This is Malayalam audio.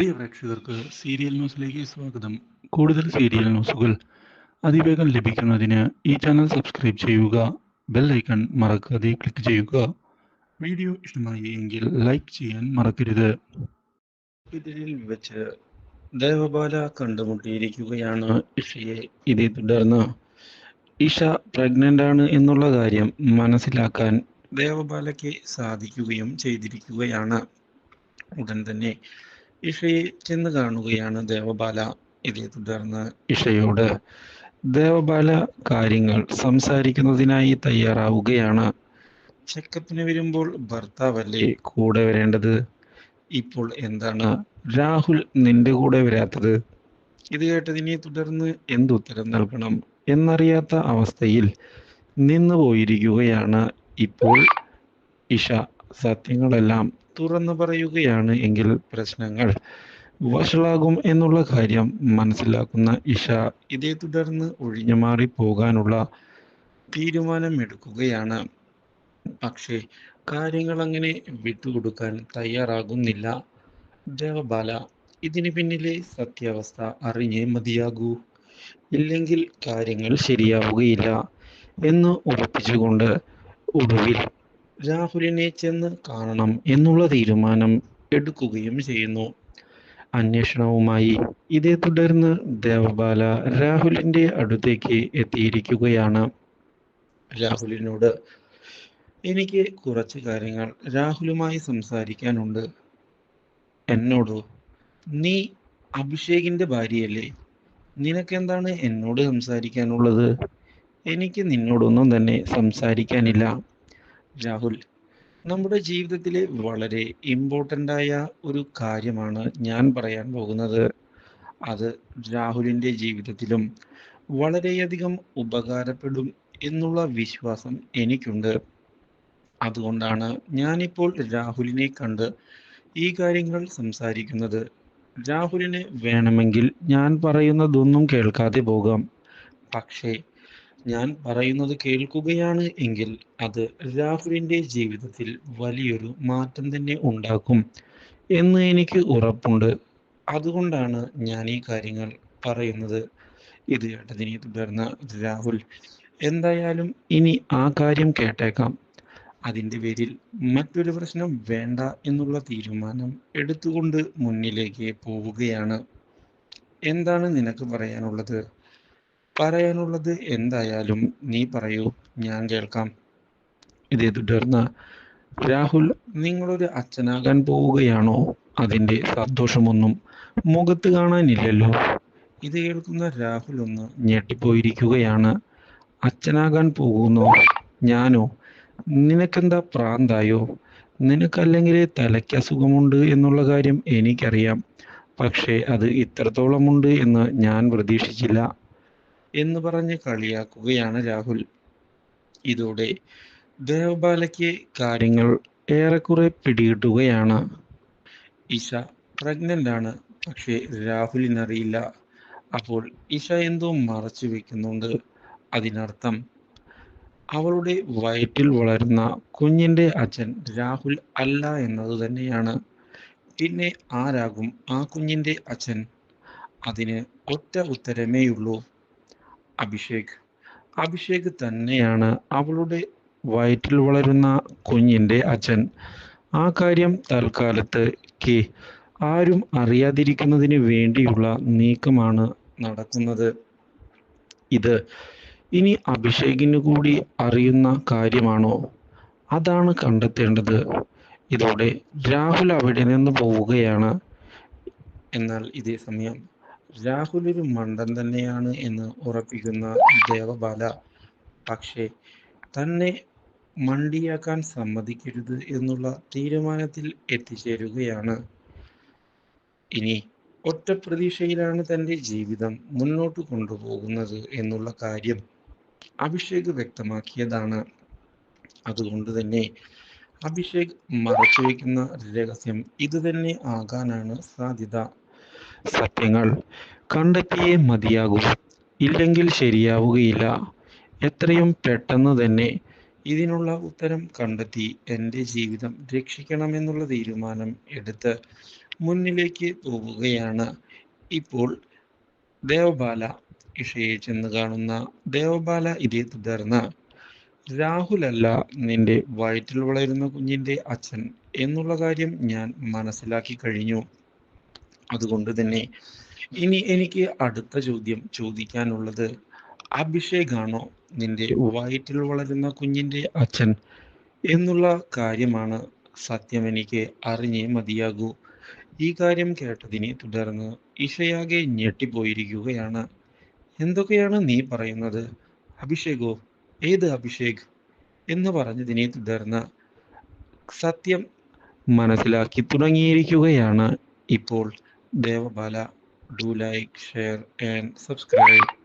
പ്രിയ പ്രേക്ഷകർക്ക് സീരിയൽ ന്യൂസിലേക്ക് സ്വാഗതം. കൂടുതൽ സീരിയൽ ന്യൂസുകൾ അതിവേഗം ലഭിക്കുന്നതിന് ഈ ചാനൽ സബ്സ്ക്രൈബ് ചെയ്യുക. ബെൽ ഐക്കൺ മറക്കാതെ ക്ലിക്ക് ചെയ്യുക. വീഡിയോ ഇഷ്ടമായി എങ്കിൽ ലൈക്ക് ചെയ്യാൻ മറക്കരുത്. ഹോസ്പിറ്റലിൽ വെച്ച് ദേവബാല കണ്ടുമുട്ടിയിരിക്കുകയാണ് ഇഷയെ. ഇതേ തുടർന്ന് ഇഷ പ്രഗ്നന്റ് ആണ് എന്നുള്ള കാര്യം മനസ്സിലാക്കാൻ ദേവബാലയ്ക്ക് സാധിക്കുകയും ചെയ്തിരിക്കുകയാണ്. ഉടൻ തന്നെ ഇഷയെ ചെന്ന് കാണുകയാണ് ദേവബാല. ഇതേ തുടർന്ന് ഇഷയോട് ദേവബാല കാര്യങ്ങൾ സംസാരിക്കുന്നതിനായി തയ്യാറാവുകയാണ്. ചെക്കപ്പിന് വരുമ്പോൾ ഭർത്താവല്ലേ കൂടെ വരേണ്ടത്? ഇപ്പോൾ എന്താണ് രാഹുൽ നിന്റെ കൂടെ വരാത്തത്? ഇത് കേട്ടതിനെ തുടർന്ന് എന്തുത്തരം നൽകണം എന്നറിയാത്ത അവസ്ഥയിൽ നിന്നു പോയിരിക്കുകയാണ് ഇപ്പോൾ ഇഷ. സത്യങ്ങളെല്ലാം തുറന്നു പറയുകയാണ് എങ്കിൽ പ്രശ്നങ്ങൾ വഷളാകും എന്നുള്ള കാര്യം മനസ്സിലാക്കുന്ന ഇഷ ഇതേ തുടർന്ന് ഒഴിഞ്ഞു മാറി പോകാനുള്ള തീരുമാനമെടുക്കുകയാണ്. പക്ഷേ കാര്യങ്ങൾ അങ്ങനെ വിട്ടുകൊടുക്കാൻ തയ്യാറാകുന്നില്ല ദേവബാല. ഇതിന് പിന്നിലെ സത്യാവസ്ഥ അറിഞ്ഞേ മതിയാകൂ, ഇല്ലെങ്കിൽ കാര്യങ്ങൾ ശരിയാവുകയില്ല എന്ന് ഉറപ്പിച്ചുകൊണ്ട് ഒടുവിൽ രാഹുലിനെ ചെന്ന് കാണണം എന്നുള്ള തീരുമാനം എടുക്കുകയും ചെയ്യുന്നു. അന്വേഷണവുമായി ഇതേ തുടർന്ന് ദേവബാല രാഹുലിന്റെ അടുത്തേക്ക് എത്തിയിരിക്കുകയാണ്. രാഹുലിനോട് എനിക്ക് കുറച്ച് കാര്യങ്ങൾ രാഹുലുമായി സംസാരിക്കാനുണ്ട്. എന്നോടോ? നീ അഭിഷേകിന്റെ ഭാര്യയല്ലേ? നിനക്കെന്താണ് എന്നോട് സംസാരിക്കാനുള്ളത്? എനിക്ക് നിന്നോടൊന്നും തന്നെ സംസാരിക്കാനില്ല രാഹുൽ. നമ്മുടെ ജീവിതത്തിലെ വളരെ ഇമ്പോർട്ടൻ്റ് ആയ ഒരു കാര്യമാണ് ഞാൻ പറയാൻ പോകുന്നത്. അത് രാഹുലിൻ്റെ ജീവിതത്തിലും വളരെയധികം ഉപകാരപ്പെടും എന്നുള്ള വിശ്വാസം എനിക്കുണ്ട്. അതുകൊണ്ടാണ് ഞാനിപ്പോൾ രാഹുലിനെ കണ്ട് ഈ കാര്യങ്ങൾ സംസാരിക്കുന്നത്. രാഹുലിന് വേണമെങ്കിൽ ഞാൻ പറയുന്നതൊന്നും കേൾക്കാതെ പോകാം. പക്ഷേ ഞാൻ പറയുന്നത് കേൾക്കുകയാണ് എങ്കിൽ അത് രാഹുലിൻ്റെ ജീവിതത്തിൽ വലിയൊരു മാറ്റം തന്നെ ഉണ്ടാക്കും എന്ന് എനിക്ക് ഉറപ്പുണ്ട്. അതുകൊണ്ടാണ് ഞാൻ ഈ കാര്യങ്ങൾ പറയുന്നത്. ഇത് കേട്ടതിനെ തുടർന്ന് രാഹുൽ എന്തായാലും ഇനി ആ കാര്യം കേട്ടേക്കാം, അതിൻ്റെ പേരിൽ മറ്റൊരു പ്രശ്നം വേണ്ട എന്നുള്ള തീരുമാനം എടുത്തുകൊണ്ട് മുന്നിലേക്ക് പോവുകയാണ്. എന്താണ് നിനക്ക് പറയാനുള്ളത്? പറയാനുള്ളത് എന്തായാലും നീ പറയൂ, ഞാൻ കേൾക്കാം. ഇതേ തുടർന്ന് രാഹുൽ, നിങ്ങളൊരു അച്ഛനാകാൻ പോവുകയാണോ? അതിൻ്റെ സന്തോഷമൊന്നും മുഖത്ത് കാണാനില്ലല്ലോ. ഇത് കേൾക്കുന്ന രാഹുൽ ഒന്ന് ഞെട്ടിപ്പോയിരിക്കുകയാണ്. അച്ഛനാകാൻ പോകുന്നോ? ഞാനോ? നിനക്കെന്താ പ്രാന്തായോ? നിനക്കല്ലെങ്കിൽ തലയ്ക്ക് അസുഖമുണ്ട് എന്നുള്ള കാര്യം എനിക്കറിയാം. പക്ഷേ അത് ഇത്രത്തോളമുണ്ട് എന്ന് ഞാൻ പ്രതീക്ഷിച്ചില്ല എന്ന് പറഞ്ഞ് കളിയാക്കുകയാണ് രാഹുൽ. ഇതോടെ ദേവബാലയ്ക്ക് കാര്യങ്ങൾ ഏറെക്കുറെ പിടികിട്ടുകയാണ്. ഇഷ പ്രഗ്നന്റ് ആണ്, പക്ഷേ രാഹുലിനറിയില്ല. അപ്പോൾ ഇഷ എന്തോ മറച്ചു വെക്കുന്നുണ്ട്. അതിനർത്ഥം അവളുടെ വയറ്റിൽ വളരുന്ന കുഞ്ഞിൻ്റെ അച്ഛൻ രാഹുൽ അല്ല എന്നത് തന്നെയാണ്. പിന്നെ ആരാകും ആ കുഞ്ഞിൻ്റെ അച്ഛൻ? അതിന് ഒറ്റ ഉത്തരമേയുള്ളൂ, അഭിഷേക്. അഭിഷേക് തന്നെയാണ് അവളുടെ വയറ്റിൽ വളരുന്ന കുഞ്ഞിൻ്റെ അച്ഛൻ. ആ കാര്യം തൽക്കാലത്തേക്ക് ആരും അറിയാതിരിക്കുന്നതിന് വേണ്ടിയുള്ള നീക്കമാണ് നടക്കുന്നത്. ഇത് ഇനി അഭിഷേകിന് കൂടി അറിയുന്ന കാര്യമാണോ? അതാണ് കണ്ടെത്തേണ്ടത്. ഇതോടെ രാഹുൽ അവിടെ നിന്ന് പോവുകയാണ്. എന്നാൽ ഇതേ സമയം രാഹുൽ ഒരു മണ്ടൻ തന്നെയാണ് എന്ന് ഉറപ്പിക്കുന്ന ദേവബാല പക്ഷേ തന്നെ മണ്ടിയാക്കാൻ സമ്മതിക്കരുത് എന്നുള്ള തീരുമാനത്തിൽ എത്തിച്ചേരുകയാണ്. ഇനി ഒറ്റ പ്രതീക്ഷയിലാണ് തൻ്റെ ജീവിതം മുന്നോട്ട് കൊണ്ടുപോകുന്നത് എന്നുള്ള കാര്യം അഭിഷേക് വ്യക്തമാക്കിയതാണ്. അതുകൊണ്ട് തന്നെ അഭിഷേക് മറച്ചുവെക്കുന്ന രഹസ്യം ഇത് തന്നെ ആകാനാണ് സാധ്യത. സത്യങ്ങൾ കണ്ടെത്തിയേ മതിയാകൂ, ഇല്ലെങ്കിൽ ശരിയാവുകയില്ല. എത്രയും പെട്ടെന്ന് തന്നെ ഇതിനുള്ള ഉത്തരം കണ്ടെത്തി എൻ്റെ ജീവിതം രക്ഷിക്കണമെന്നുള്ള തീരുമാനം എടുത്ത് മുന്നിലേക്ക് പോവുകയാണ്. ഇപ്പോൾ ദേവബാല ഇഷയെ ചെന്ന് കാണുന്ന ദേവബാല ഇതേ തുടർന്ന് രാഹുലല്ല നിന്റെ വയറ്റിൽ വളരുന്ന കുഞ്ഞിന്റെ അച്ഛൻ എന്നുള്ള കാര്യം ഞാൻ മനസ്സിലാക്കി കഴിഞ്ഞു. അതുകൊണ്ട് തന്നെ ഇനി എനിക്ക് അടുത്ത ചോദ്യം ചോദിക്കാനുള്ളത്, അഭിഷേകാണോ നിന്റെ വയറ്റിൽ വളരുന്ന കുഞ്ഞിന്റെ അച്ഛൻ എന്നുള്ള കാര്യമാണ്. സത്യം എനിക്ക് അറിഞ്ഞേ മതിയാകൂ. ഈ കാര്യം കേട്ടതിനെ തുടർന്ന് ഇഷയാകെ ഞെട്ടിപ്പോയിരിക്കുകയാണ്. എന്തൊക്കെയാണ് നീ പറയുന്നത്? അഭിഷേകോ? ഏത് അഭിഷേക് എന്ന് പറഞ്ഞതിനെ തുടർന്ന് സത്യം മനസ്സിലാക്കി തുടങ്ങിയിരിക്കുകയാണ് ഇപ്പോൾ Devabala. Do like, share and subscribe.